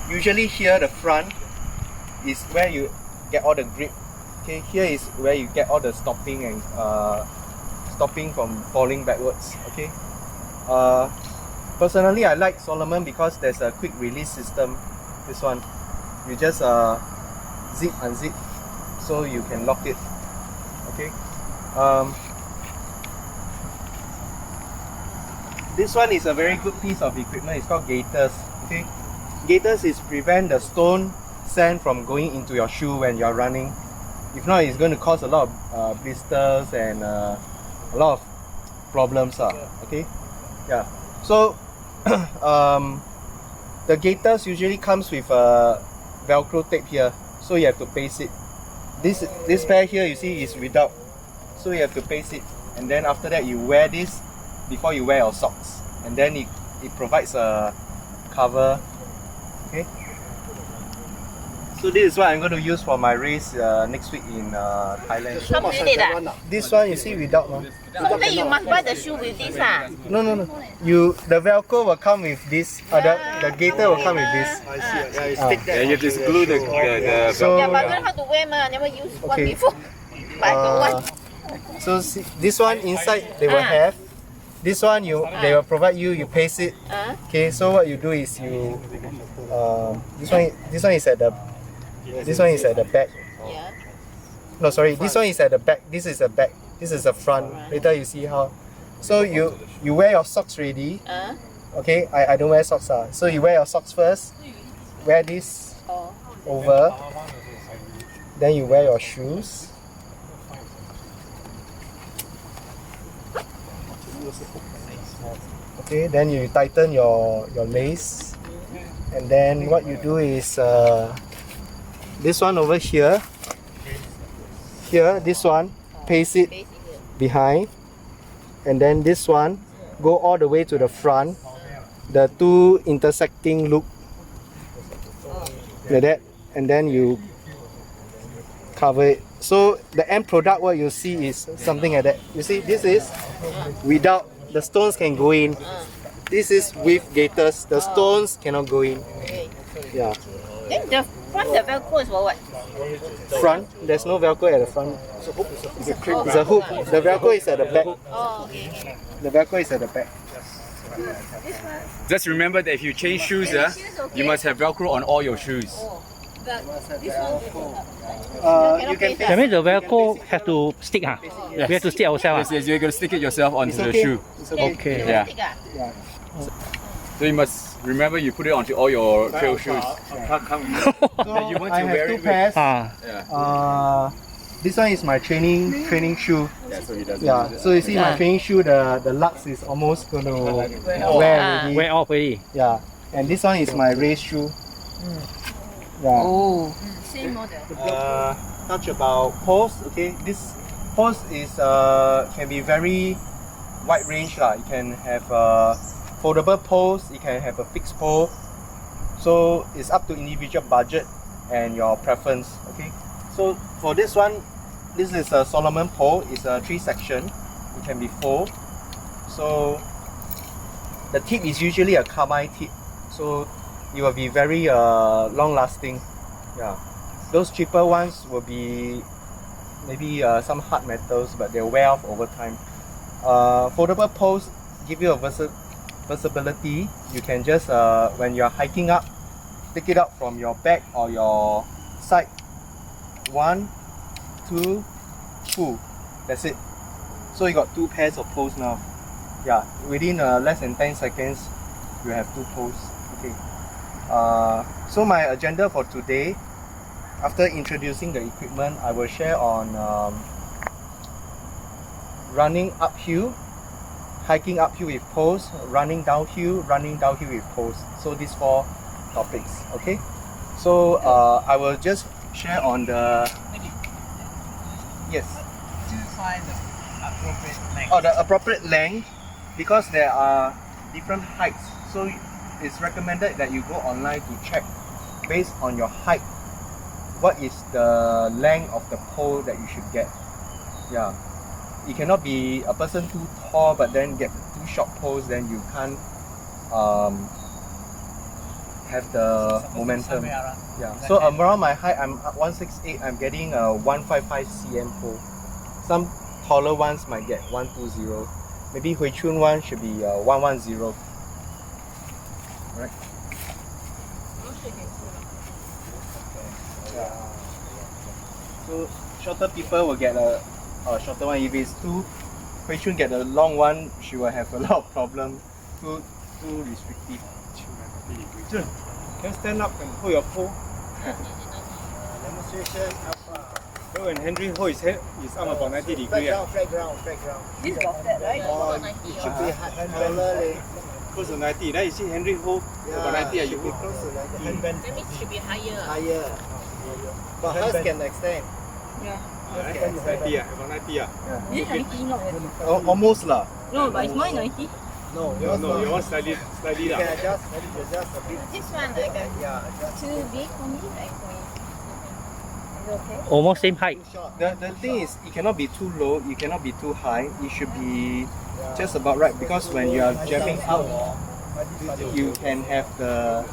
Usually here the front is where you get all the grip. Okay, here is where you get all the stopping and stopping from falling backwards. Okay. Personally, I like Solomon because there's a quick release system. This one, you just zip unzip, so you can lock it. Okay. This one is a very good piece of equipment. It's called gaiters. Okay, gaiters is prevent the stone sand from going into your shoe when you're running. If not, it's going to cause a lot of blisters and a lot of problems. Okay, yeah. So the gaiters usually comes with a Velcro tape here, so you have to paste it. This pair here, you see, is without, so you have to paste it, and then after that you wear this before you wear your socks, and then it provides a cover. Okay. So this is what I'm going to use for my race next week in Thailand. This one you see without. So then you must buy the shoe with this. No. The Velcro will come with this. The gaiter will come with this. I see. Yeah, you stick that. Yeah, you have to glue the Velcro. So, yeah, but I don't know how to wear. I never used one before. But I got one. So see, this one inside they will have. This one they will provide you. You paste it. Okay. So what you do is you this one is at the. This one is at the back. Yeah. No, sorry. This one is at the back. This is the back. This is the front. Later you see how. So you wear your socks ready. Okay. I don't wear socks. So you wear your socks first. Wear this over. Then you wear your shoes. Okay. Then you tighten your lace. And then what you do is this one over here, this one, paste it behind, and then this one, go all the way to the front, the two intersecting loop, like that, and then you cover it. So the end product, what you see is something like that. You see, this is without, the stones can go in. This is with gaiters, the stones cannot go in. Yeah. Then the front, the Velcro is for what? Front, there's no Velcro at the front. It's a hook. The Velcro is at the back. Oh, okay. The Velcro is at the back. Just remember that if you change shoes, you must have Velcro on all your shoes. You can That means the Velcro have to stick, huh? Yes. We have to stick ourselves. Yes, you're going to stick it yourself onto the shoe. It's okay. Okay. Yeah. So you must remember you put it onto all your trail shoes. So I have two pairs. This one is my training shoe. Yeah, so he doesn't. Yeah. So you see my training shoe, the lux is almost going to wear already. Wear off already. Yeah. And this one is my race shoe. Yeah. Oh. Same model. Touch about poles. Okay. This poles is can be very wide range lah. You can have foldable poles. You can have a fixed pole. So it's up to individual budget and your preference. Okay. So for this one, this is a Solomon pole. It's a 3-section. It can be fold. So the tip is usually a carbide tip. So it will be very long lasting. Yeah. Those cheaper ones will be maybe some hard metals, but they'll wear off over time. Foldable poles give you a versatility. You can just when you're hiking up, take it up from your back or your side. 1, 2, pull. That's it. So you got 2 pairs of poles now. Yeah, within less than 10 seconds, you have 2 poles. Okay. So my agenda for today, after introducing the equipment, I will share on running uphill, hiking uphill with poles, running downhill with poles. So these 4 topics. Okay. So I will just share on the yes. To find the appropriate length. Oh, the appropriate length, because there are different heights. So it's recommended that you go online to check based on your height. What is the length of the pole that you should get? Yeah, it cannot be a person too tall but then get 2 short poles. Then you can't have the momentum. Somewhere around. Yeah. So around my height, I'm 168. I'm getting a 155 cm pole. Some taller ones might get 120. Maybe Hui Chun one should be 110. Right. Yeah. So shorter people will get a shorter one. If it's too Hui Chun get a long one, she will have a lot of problem. Too restrictive. Chun, can you stand up and hold your pole? Demonstration of So when Henry hold his head, his arm about 90 degrees. flat ground. This got flat, right? Or it should be taller. Close to 90. Then you see Henry hold about 90 and you should be hold. close to 90. That means it should be higher. Higher. But hers can extend. Yeah. Hers can extend. About 90 Is it 90? Not Almost lah. No, but it's mine 90. No, yours not. your one slightly You lah. can adjust a bit. This one, like Yeah, adjust. too big for me, like for you. Is it okay? Almost same height. Too short. The thing is, it cannot be too low, it cannot be too high. It should be just about right because when you are jamming up, you can have the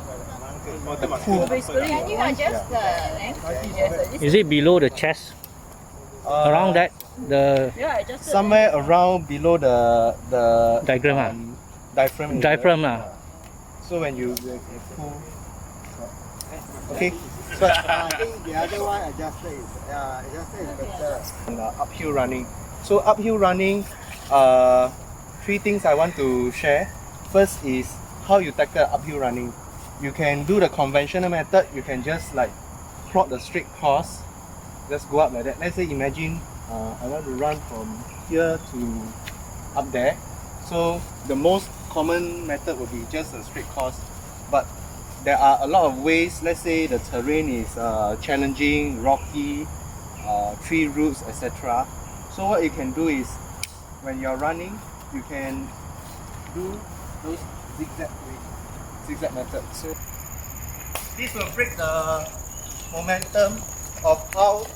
pull. Can you adjust the length? Is it below the chest? Around that, the Yeah, adjust the Somewhere around below the diagram diaphragm. area. diaphragm So when you pull, okay. So I think the other one adjusted is better. and, uphill running. So uphill running, three things I want to share. First is how you tackle uphill running. You can do the conventional method. You can just like plot the straight course. Just go up like that. Let's say imagine I want to run from here to up there. So the most common method would be just a straight course. But there are a lot of ways. Let's say the terrain is challenging, rocky, tree roots, etc. So what you can do is when you're running, you can do those zigzag method. So this will break the momentum of how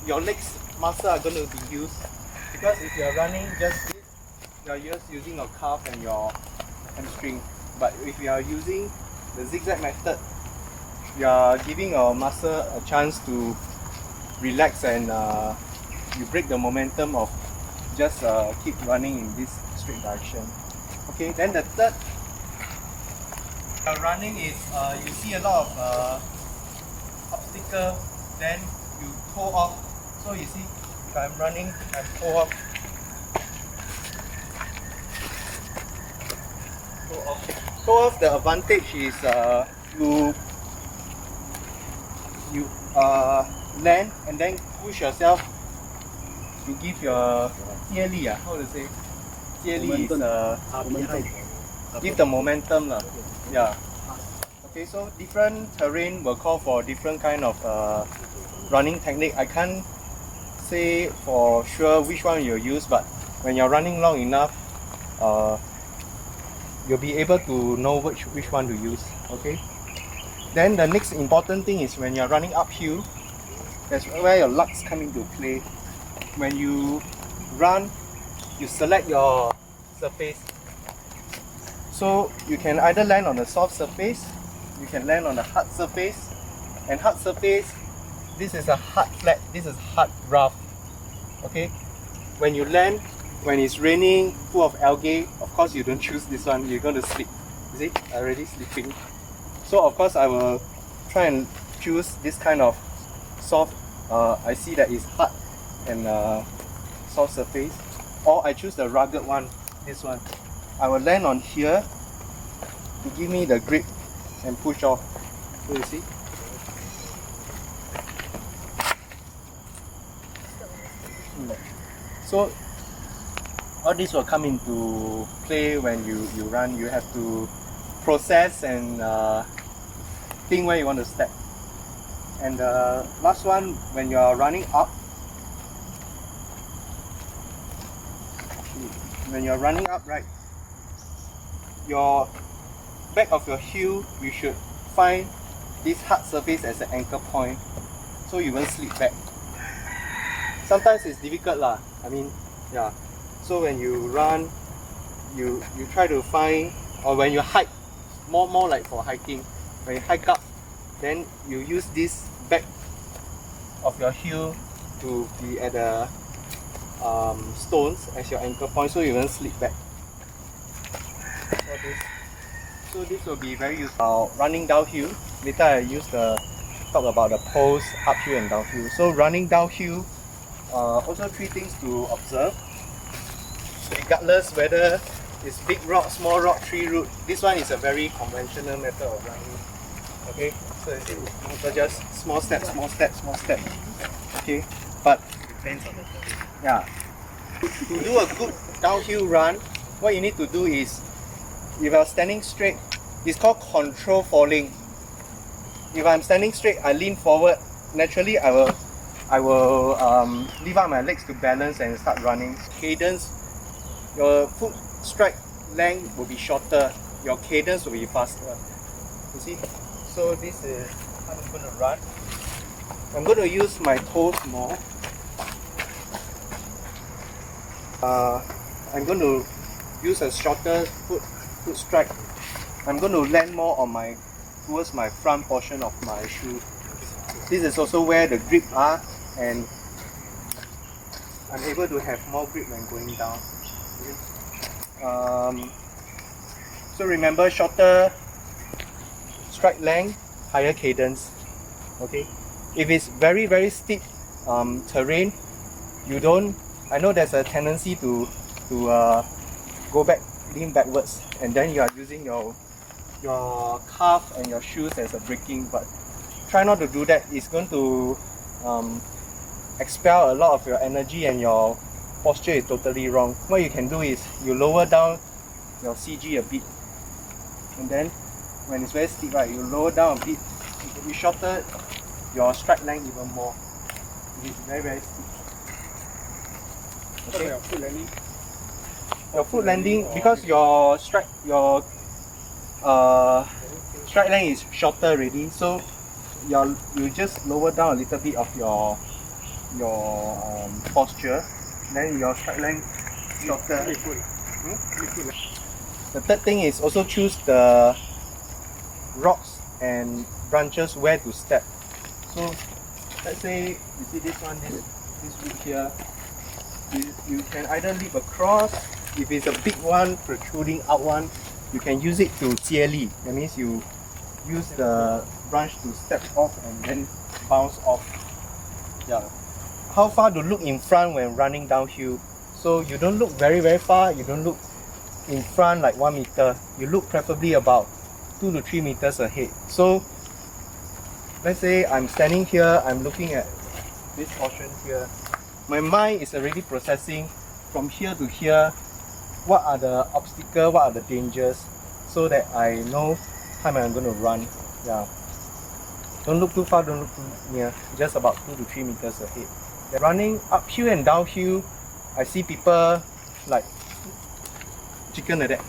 your legs muscle are going to be used. Because if you're running just this, you're just using your calf and your hamstring. But if you are using the zigzag method, you are giving your muscle a chance to relax and you break the momentum of just keep running in this straight direction. Okay, then the third running is you see a lot of obstacle, then you pull off. So you see, if I'm running, I pull off. Pull off. The advantage is you land and then push yourself to give your TLE, how to say? TLE is give the momentum lah. Yeah. Okay, so different terrain will call for different kind of running technique. I can't say for sure which one you'll use, but when you're running long enough, you'll be able to know which one to use. Okay. Then the next important thing is when you're running uphill, that's where your lugs come into play. When you run, you select your surface. So you can either land on a soft surface, you can land on a hard surface, and hard surface, this is a hard flat, this is hard rough. Okay, when you land, when it's raining, full of algae, of course you don't choose this one, you're going to sleep. You see, already sleeping. So of course I will try and choose this kind of soft, I see that it's hard and soft surface, or I choose the rugged one, this one. I will land on here to give me the grip and push off. So you see? So all this will come into play when you run. You have to process and think where you want to step. And the last one, when you are running up, right, your back of your heel, you should find this hard surface as an anchor point, so you won't slip back. Sometimes it's difficult lah. I mean, yeah. So when you run, you try to find, or when you hike, more like for hiking, when you hike up, then you use this back of your heel to be at the stones as your anchor point, so you won't slip back. So this will be very useful. Running downhill, later I talk about the pose uphill and downhill. So running downhill, also 3 things to observe. Regardless whether it's big rock, small rock, tree root, this one is a very conventional method of running. Okay, so it's just small step, small step, small step. Okay, but depends on the terrain. Yeah. To do a good downhill run, what you need to do is, if you're standing straight, it's called control falling. If I'm standing straight, I lean forward. Naturally, I will lift up my legs to balance and start running. Cadence, your foot strike length will be shorter. Your cadence will be faster. You see? So this is how I'm going to run. I'm going to use my toes more. I'm going to use a shorter foot strike. I'm going to land more on towards my front portion of my shoe. This is also where the grip are, and I'm able to have more grip when going down. So remember, shorter strike length, higher cadence. Okay. If it's very very steep terrain, I know there's a tendency to go back, lean backwards, and then you are using your calf and your shoes as a braking, but try not to do that. It's going to expel a lot of your energy, and your posture is totally wrong. What you can do is you lower down your CG a bit, and then when it's very steep, right, you lower down a bit, you shorten your strike length even more. It is very very steep. Okay. Your foot landing, because your strike length is shorter already, so you just lower down a little bit of your posture, then your strike length shorter. The third thing is also choose the rocks and branches where to step. So let's say you see this one, this root here, you can either leap across. If it's a big one, protruding out one, you can use it to 接力. That means you use the branch to step off and then bounce off. Yeah. How far to look in front when running downhill? So you don't look very very far. You don't look in front like 1 meter. You look preferably about 2 to 3 meters ahead. So let's say I'm standing here. I'm looking at this portion here. My mind is already processing from here to here. What are the obstacles, what are the dangers, so that I know how I'm going to run. Yeah. Don't look too far, don't look too near, just about 2 to 3 meters ahead. They're running uphill and downhill. I see people like chicken like that.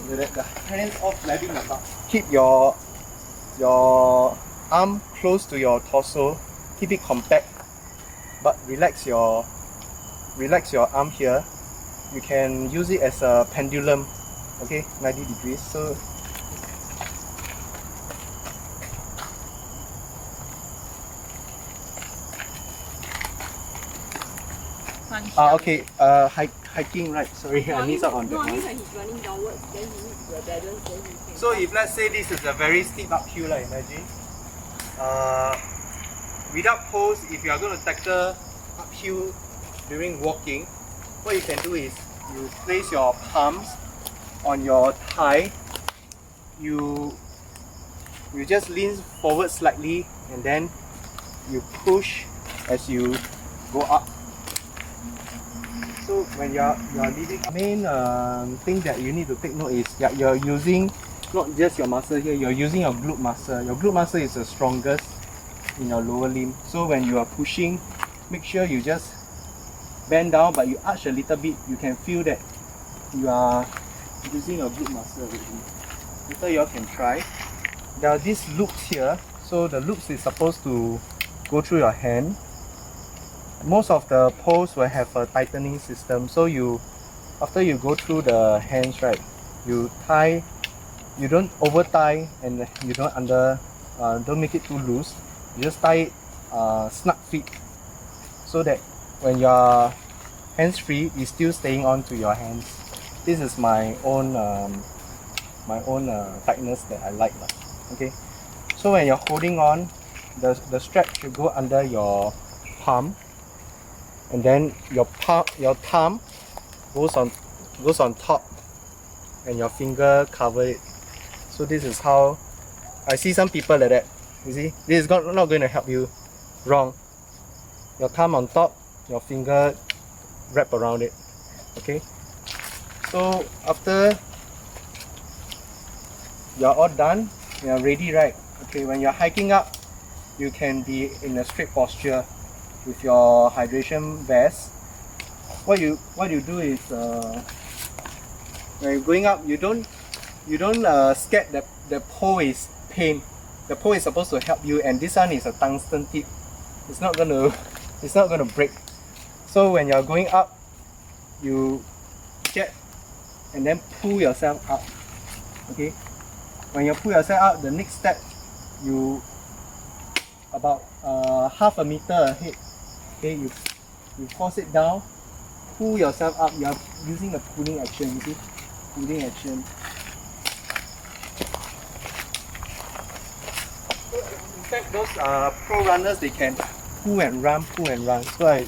The hands off flapping about. Keep your arm close to your torso. Keep it compact, but relax your arm here. You can use it as a pendulum, okay, 90 degrees. So okay, hiking, right? Sorry, I missed out on that one. He's running downwards, then he needs the balance, then he can. So if let's say this is a very steep uphill, like imagine, without pose, if you are going to tackle uphill during walking, what you can do is you place your palms on your thigh. You just lean forward slightly, and then you push as you go up. So when you're leading, main thing that you need to take note is that you're using not just your muscle here, you're using your glute muscle. Your glute muscle is the strongest in your lower limb. So when you are pushing, make sure you just bend down, but you arch a little bit. You can feel that you are using your glute muscle already. Later you all can try. There are these loops here. So the loops is supposed to go through your hand. Most of the poles will have a tightening system. So after you go through the hands, right, you tie you don't over tie and you don't don't make it too loose. You just tie it snug fit so that when you're hands free, it's still staying on to your hands. This is my own tightness that I like. Okay, so when you're holding on, the strap should go under your palm, and then your thumb goes on top, and your finger cover it. So this is how I see some people like that. You see, this is not going to help you. Wrong. Your thumb on top, your finger wrap around it. Okay. So after you're all done, you're ready, right? Okay. When you're hiking up, you can be in a straight posture with your hydration vest. What you do is when you're going up, you don't scared that the pole is pain. The pole is supposed to help you, and this one is a tungsten tip. It's not gonna break. So when you're going up, you jet and then pull yourself up. Okay. When you pull yourself up, the next step, you about half a meter ahead. Okay, you force it down, pull yourself up. You are using the pulling action. You see, pulling action. In fact, those pro runners, they can pull and run. So I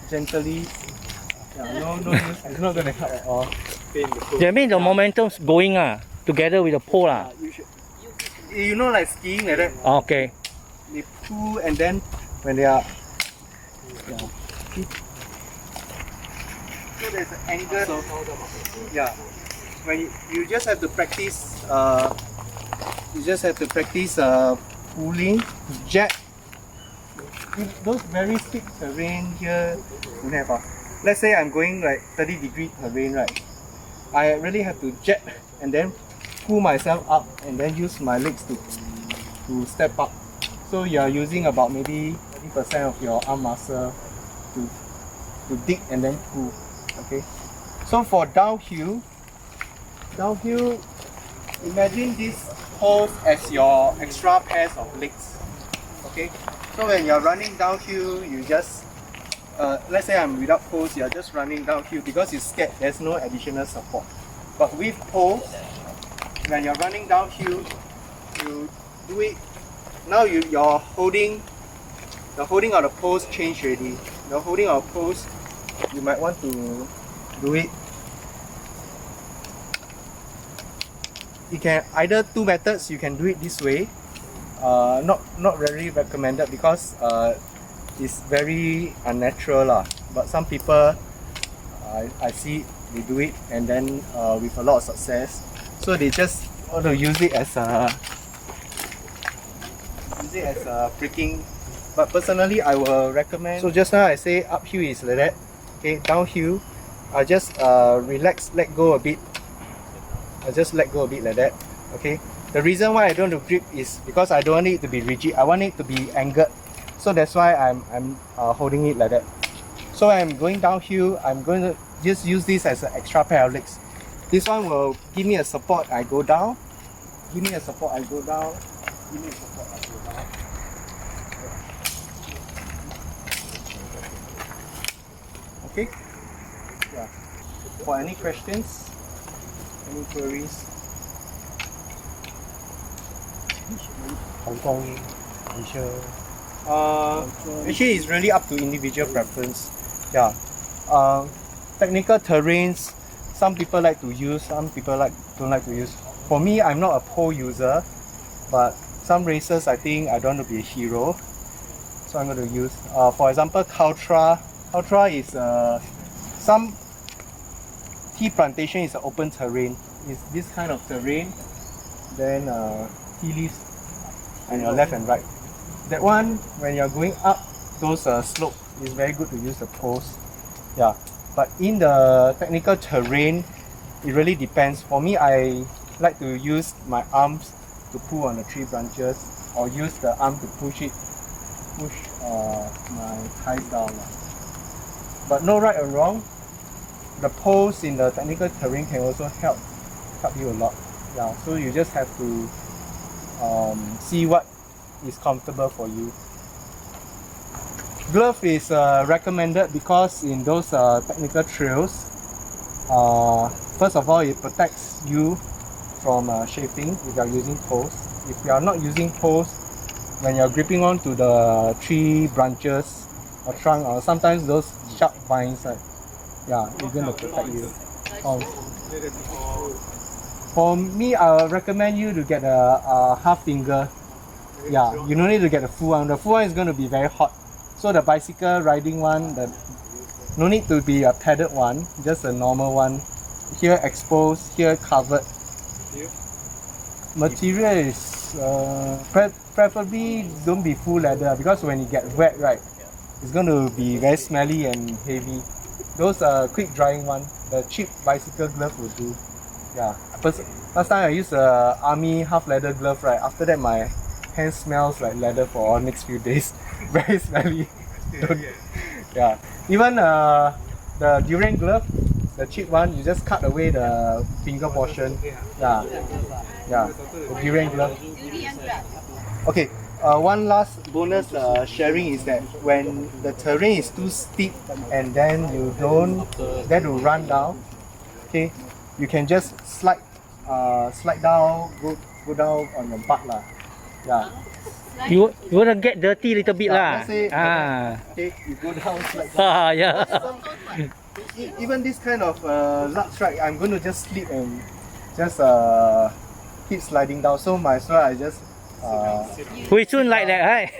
gently. Yeah, no use. It's not gonna help at all. That means the momentum's going together with the pole You know, like skiing like that. Okay. They pull, and then when they are so there's an angle. So yeah, when you just have to practice. Pulling, jet. Those very steep terrain here don't have. Let's say I'm going like 30-degree terrain, right? I really have to jet and then pull myself up and then use my legs to step up. So you are using about maybe 30% of your arm muscle to dig and then pull. Okay. So for downhill, imagine this pose as your extra pairs of legs. Okay. So when you're running downhill, you just let's say I'm without poles, you're just running downhill because you're scared there's no additional support. But with poles, when you're running downhill, you do it. Now you're holding, the holding of the poles changed already. The holding of poles, you might want to do it. You can either two methods. You can do it this way. Not really recommended because it's very unnatural lah. But some people, I see they do it and then with a lot of success. So they just want to use it as a freaking. But personally, I will recommend. So just now I say uphill is like that. Okay, downhill, I just relax, let go a bit. I just let go a bit like that. Okay. The reason why I don't do grip is because I don't want it to be rigid. I want it to be angled. So that's why I'm holding it like that. So when I'm going downhill, I'm going to just use this as an extra pair of legs. This one will give me a support. I go down. Give me a support. I go down. Give me a support. I go down. Okay. Yeah. For any questions, any queries? Hong Kong, Asia. Actually, it's really up to individual preference. Yeah. Technical terrains, some people like to use, some people don't like to use. For me, I'm not a pole user, but some races I think I don't want to be a hero, so I'm going to use. For example, Xtrailblazers. Xtrailblazers is some tea plantation is an open terrain. It's this kind of terrain. Then tea leaves on your left and right. That one, when you're going up those slope, it's very good to use the poles. Yeah, but in the technical terrain, it really depends. For me, I like to use my arms to pull on the tree branches, or use the arm to push my thighs down. But no right or wrong. The pose in the technical terrain can also help you a lot. Yeah, so you just have to see what is comfortable for you. Glove is recommended because in those technical trails, first of all, it protects you from chafing if you are using poles. If you are not using poles, when you are gripping onto the tree branches or trunk, or sometimes those sharp vines, yeah, it's going to protect you. For me, I would recommend you to get a half finger. Yeah, you don't need to get the full one. The full one is going to be very hot. So the bicycle riding one, no need to be a padded one, just a normal one. Here exposed, here covered. Material is preferably don't be full leather, because when you get wet, right, it's going to be very smelly and heavy. Those quick drying one, the cheap bicycle glove will do. Yeah. Last time I used a army half leather glove, right? After that my hand smells like leather for the next few days. Very smelly. Yeah. Even the Durant glove, the cheap one, you just cut away the finger portion. Yeah. Yeah. The Durant glove. Okay. One last bonus sharing is that when the terrain is too steep and then you don't dare to run down, okay, you can just slide down, go down on your butt lah. Yeah. You wanna get dirty a little bit lah. Let's say, okay, you go down, slide down. Yeah. Even this kind of lugs, right, I'm going to just slip and just keep sliding down. So might as well I just We soon like that, right?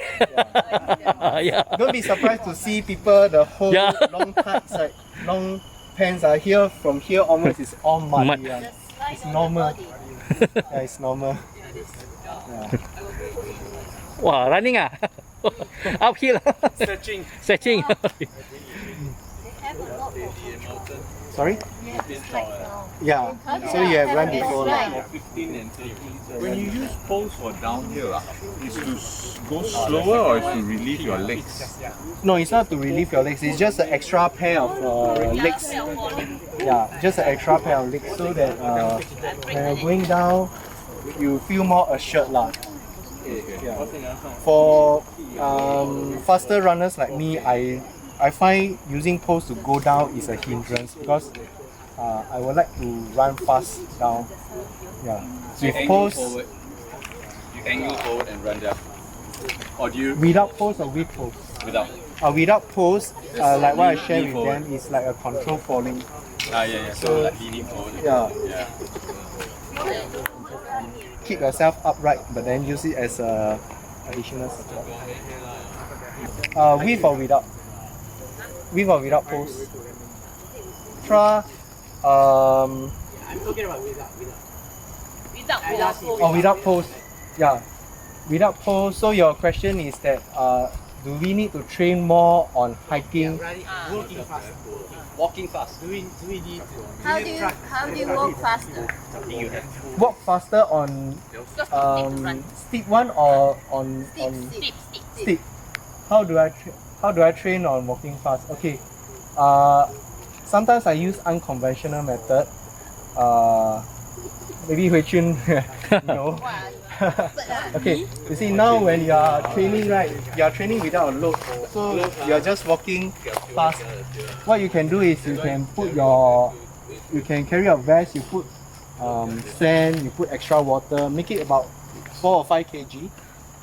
Yeah. Don't be surprised to see people the whole long tights, like long pants are here. From here onwards is all mud. Yeah. It's normal. Yeah, it's normal. Yeah. Wow, running uphill. Stretching. Sorry? Yeah. So you have run before. When you use poles for downhill, is to go slower or is to relieve your legs? No, it's not to relieve your legs. It's just an extra pair of legs. Yeah, just an extra pair of legs so that when you're going down, you feel more assured lah. Yeah. For faster runners like me, I find using poles to go down is a hindrance because I would like to run fast down. Yeah. With poles, you angle forward and run down. Or do you without poles or with poles? without? Without poles, like what I share with them, is like a control falling. Yeah. So like leaning forward. Yeah. Yeah. Keep yourself upright, but then use it as a additional support. With or without? With or without poles? Try. I'm talking about without. Or without poles. Yeah. Without poles. So your question is that do we need to train more on hiking? Walking fast. Walking fast. Do we need to? How do you walk faster? Walk faster on steep one or on steep? How do I train on walking fast? Okay. Sometimes I use unconventional method. Maybe Hui Chun, no. Okay, you see now when you are training, right, you are training without a load, so you are just walking fast. What you can do is you can carry a vest, you put sand, you put extra water, make it about 4 or 5 kg.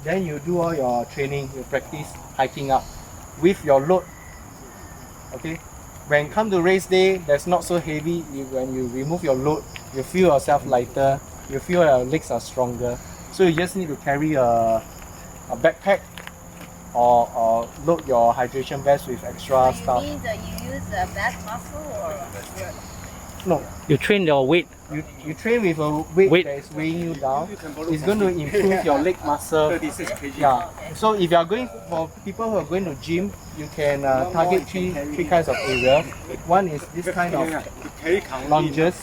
Then you do all your training, you practice hiking up with your load. Okay, when come to race day, that's not so heavy. When you remove your load, you feel yourself lighter, you feel your legs are stronger. So you just need to carry a backpack or load your hydration vest with extra stuff. You mean that you use the back muscle or? No, You train your weight. you train with a weight that is weighing you down. It's going to improve your leg muscle. Yeah. So if you are going for people who are going to gym, you can target three kinds of area. One is this kind of lunges.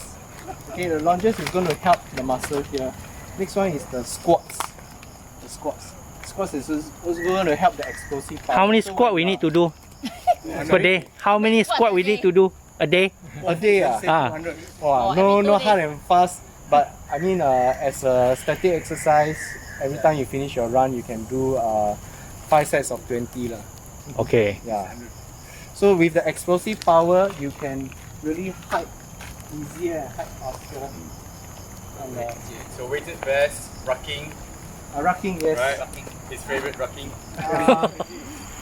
Okay, the lunges is going to help the muscle here. Next one is the squats. Squats is also going to help the explosive power. How many So squat when we you need to do? per day? How many squat we need to do a day? A day, Ah. Wow, no hard and fast. But I mean, as a static exercise, every time you finish your run, you can do 5 sets of 20 lah. Okay. Yeah. So with the explosive power, you can really hike easier and hike faster. So weighted vest, rucking, Rucking, yes. right? His favorite rucking.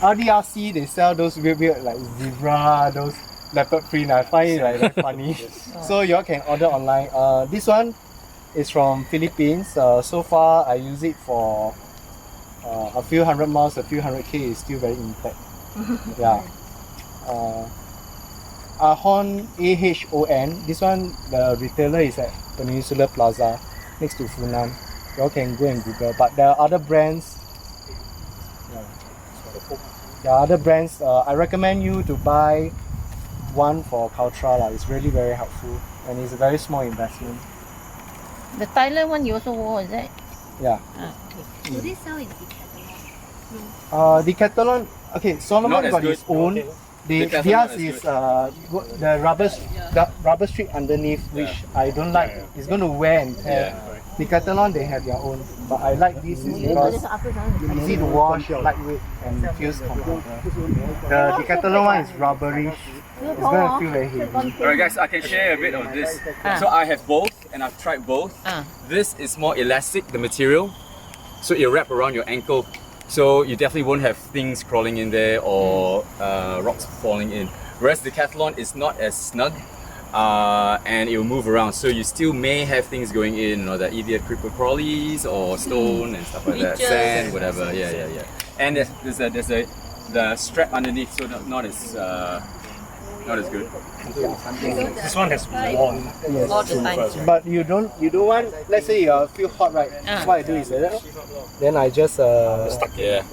RDRC, they sell those weird like zebra, those leopard print. I find it like very funny. So you all can order online. This one is from Philippines. So far, I use it for a few 100 miles, a few 100K. Is still very intact. Yeah. Ahon, AHON. This one, the retailer is at Peninsula Plaza next to Funan. You all can go and Google. But there are other brands. There are other brands. I recommend you to buy one for Cultra. It's really very helpful and it's a very small investment. The Thailand one you also wore, is it? Yeah. Do they sell in Decathlon? Decathlon. Okay, Solomon Not as got good. his own. Decathlon Theirs not as is the rubber strip underneath, which I don't like. It's going to wear and tear. Decathlon, they have their own, but I like this is because easy to wash, lightweight, and feels comfortable. The Decathlon one is rubberish. It's going to feel very heavy. Alright guys, I can share a bit of this. So I have both and I've tried both. This is more elastic, the material. So it'll wrap around your ankle. So you definitely won't have things crawling in there or rocks falling in. Whereas the Decathlon is not as snug. And it will move around, so you still may have things going in, or that either creeper crawlies or stone and stuff like that, sand, whatever. Yeah. And there's the strap underneath, so not as good. This one has been worn. Yes. But you don't want. Let's say you feel hot, right? What I do is that. Then I just Yeah.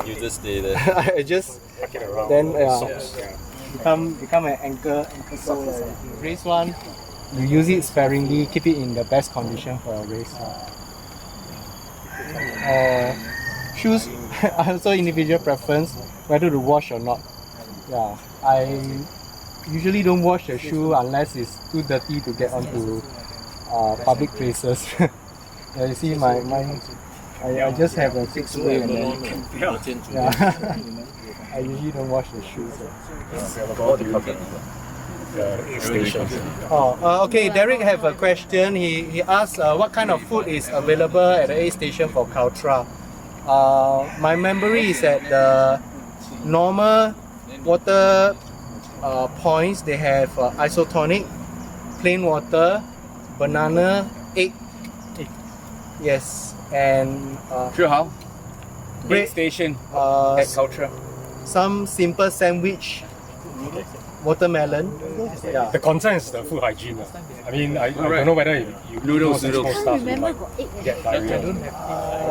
You just stay there. I just then become an anchor socks. You race one, you use it sparingly, keep it in the best condition for a race. Shoes, also individual preference, whether to wash or not. Yeah, I usually don't wash the shoe unless it's too dirty to get onto public places. Yeah, you see mine, I just have a fixed way and then, yeah. I usually don't wash the shoes. Okay, Derek have a question. He asked what kind of food is available at the aid station for Cultra. My memory is that the normal water points, they have isotonic, plain water, banana, egg. Yes, and Sure, how? bread, Station at Cultra. some simple sandwich, watermelon. Yeah. The concern is the food hygiene. I mean, I don't know whether you Noodles. stuff you might get diarrhea.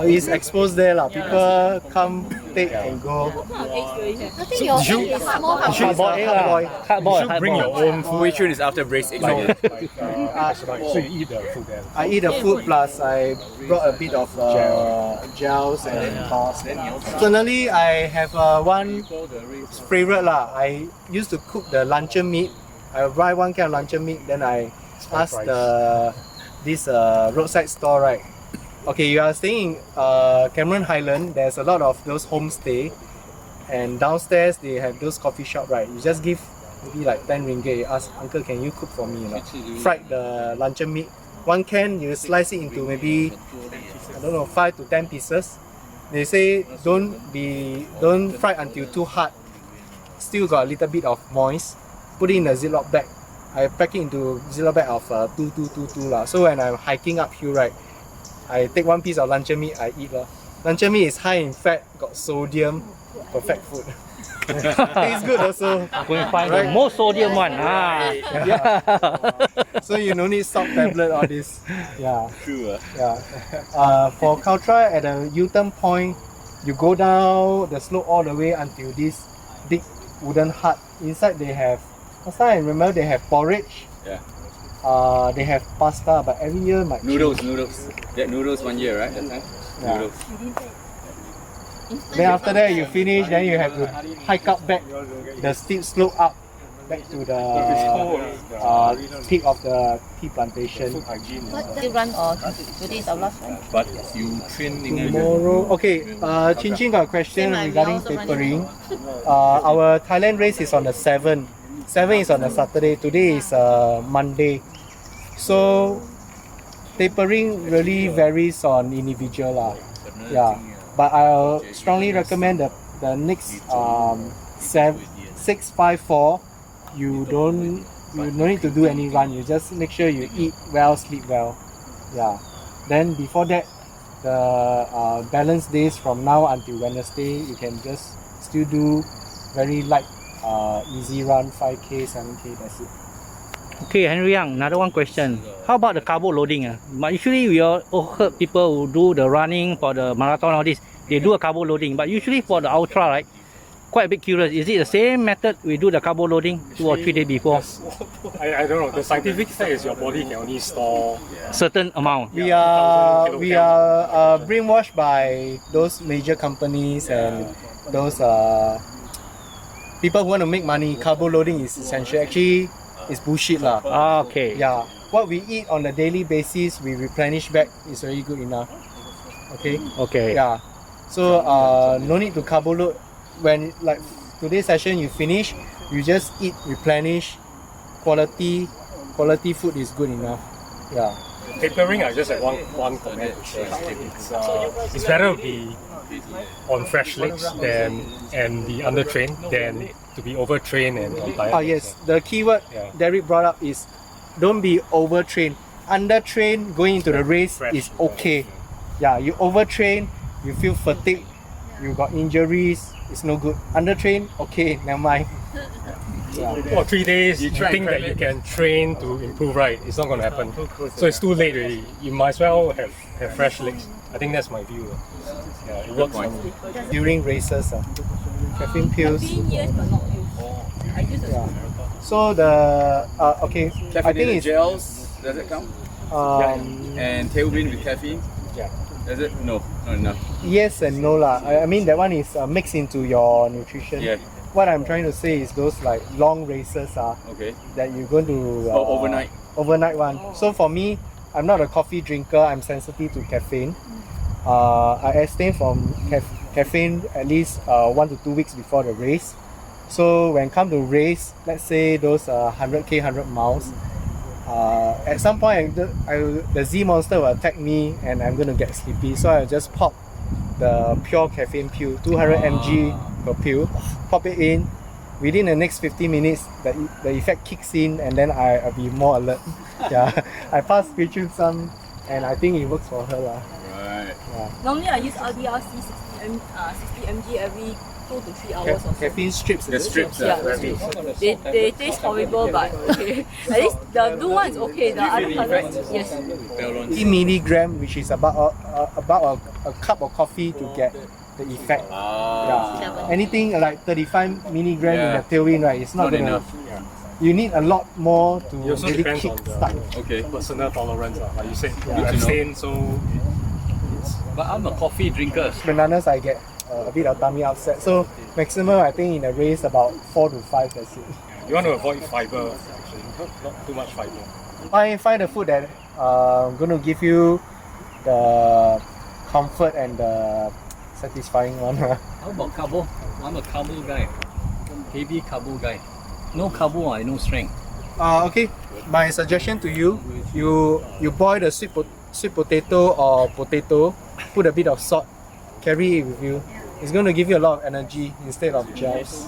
It's exposed there lah. People come, take and go. I think your egg is small. Hard-boiled egg lah. Hard-boiled. You should bring your own food. Which one is after braised egg? So you eat the food there. I eat the food plus I brought a bit of gels and sauce. Personally, I have one favorite lah. I used to cook the luncheon meat. I buy one can of luncheon meat, then I ask this roadside store, right? Okay, you are staying in Cameron Highland. There's a lot of those homestay, and downstairs they have those coffee shop, right? You just give maybe like 10 ringgit. You ask, uncle, can you cook for me? You know, fried the luncheon meat. One can, you slice it into maybe, I don't know, 5 to 10 pieces. They say don't fry until too hard. Still got a little bit of moist. Put it in a Ziploc bag. I pack it into Ziploc bag of 222 lah. So when I'm hiking uphill, right, I take one piece of luncheon meat, I eat lah. Luncheon meat is high in fat, got sodium, perfect food. Tastes good also. Go and find the most sodium one. So you no need salt tablet, all this. Yeah. True. Yeah. For Cultra at a U-turn point, you go down the slope all the way until this big wooden hut. Inside they have, last time I remember they have porridge. Yeah. They have pasta, but every year might change. Noodles. Get noodles 1 year, right? That time? Yeah. Noodles. Then after that you finish, then you have to hike up back the steep slope up back to the peak of the tea plantation. Still run or today is our last one? But you train in Tomorrow, okay. Chin Chin got a question Same, regarding we also tapering. Our Thailand race is on the 7th. 7 is on a Saturday. Today is Monday. So tapering really varies on individual lah. Yeah. But I'll strongly recommend the next 654. You no need to do any run. You just make sure you eat well, sleep well. Yeah. Then before that, the balance days from now until Wednesday, you can just still do very light, easy run, 5K, 7K. That's it. Okay, Henry Young, another one question. How about the carbo loading? But usually we all heard people who do the running for the marathon, all this, they do a carbo loading. But usually for the ultra, right? Quite a bit curious. Is it the same method we do the carbo loading 2 or 3 days before? I don't know. The scientific fact is your body can only store Certain amount. We are brainwashed by those major companies and those people who want to make money. Carbo loading is essential. Actually, it's bullshit lah. Okay. Yeah. What we eat on a daily basis, we replenish back is very good enough. Okay. Okay. Yeah. So no need to carbo load. When like today's session you finish, you just eat, replenish. Quality food is good enough. Yeah. tapering. I just have one comment to share. It's better to be on fresh legs than and be undertrained than to be overtrained and on tired. Yes, the keyword Derek brought up is don't be overtrained. Undertrained going into the race is okay. Yeah, you overtrain, you feel fatigued, you got injuries, it's no good. Undertrained, okay, never mind. Yeah. Or 3 days, you think that you can train to improve, right? It's not going to happen. So it's too late already. You might as well have fresh legs. I think that's my view. Yeah, it works for me. During races, caffeine pills. Yeah. So the okay, I think it's gels. Does it count? And tailwind with caffeine. Yeah. Is it? No, not enough. yes and no lah. I mean that one is mixed into your nutrition. Yeah. What I'm trying to say is those like long races Okay. that you're going to Overnight. overnight one. So for me, I'm not a coffee drinker. I'm sensitive to caffeine. I abstain from caffeine at least 1 to 2 weeks before the race. So when come to race, let's say those 100k, 100 miles, at some point the Z monster will attack me and I'm gonna get sleepy. So I'll just pop the pure caffeine pill, 200 mg per pill, pop it in. Within the next 15 minutes, the effect kicks in and then I'll be more alert. Yeah, I passed spiritual some and I think it works for her lah. Right. Yeah. Normally I use RDRC 60 mg every 2 to 3 hours or so. Caffeine strips. The strips. Yeah, they taste horrible, but okay. At least the blue one is okay. The other colors, yes. 50 milligram, which is about a cup of coffee to get the effect. Yeah. Anything like 35 milligram in the tailwind, right? It's not gonna. enough. You need a lot more to It also really depends kick on the start. Okay. personal tolerance. Like you said, you to know. abstain, so But I'm a coffee drinker. Bananas, I get a bit of tummy upset. So maximum, I think in a race about 4 to 5. That's it. you want to avoid fiber, actually. Not too much fiber. Find a food that going to give you the comfort and the satisfying one. How about carbo? I'm a carbo guy. Heavy carbo guy. No carbo, I no strength. Okay, my suggestion to you, you boil the sweet potato or potato, put a bit of salt, carry it with you. It's going to give you a lot of energy instead of gels.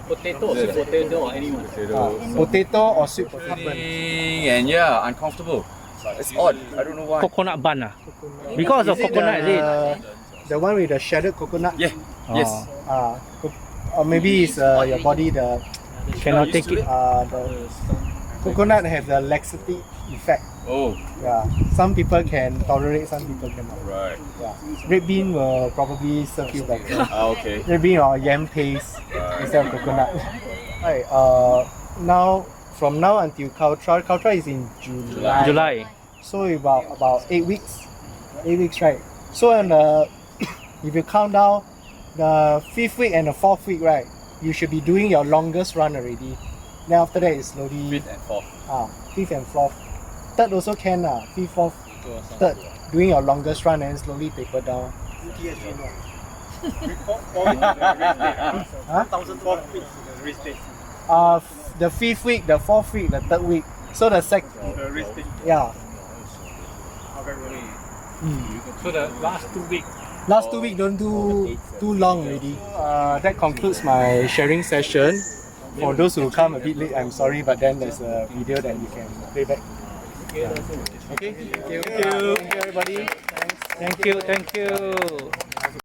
Potato or sweet potato or anyone. Potato or sweet potato. And yeah, uncomfortable. It's odd. I don't know why. Coconut bun because of coconut, is it? The one with the shredded coconut? Yeah. Yes. Or maybe it's your body Cannot take it. the coconut have the laxity effect. Oh. Yeah. Some people can tolerate, some people cannot. Right. Yeah. Red bean will probably serve you better. Okay. Red bean or yam paste instead of coconut. Right. From now until Cultra is in July. So about 8 weeks. 8 weeks, right? So if you count down the 5th week and the 4th week, right? You should be doing your longest run already. Then after that, it's slowly. 5th and 4th. 5th and 4th. 3rd also can 5th, 4th, 3rd. Doing your longest run and slowly taper down. The 5th week, the 4th week, the 3rd week. So the yeah. So the last 2 weeks. Last 2 weeks don't do too long already. That concludes my sharing session. For those who come a bit late, I'm sorry, but then there's a video that you can play back. Okay. Thank you. Thank you, everybody. Thanks. Thank you.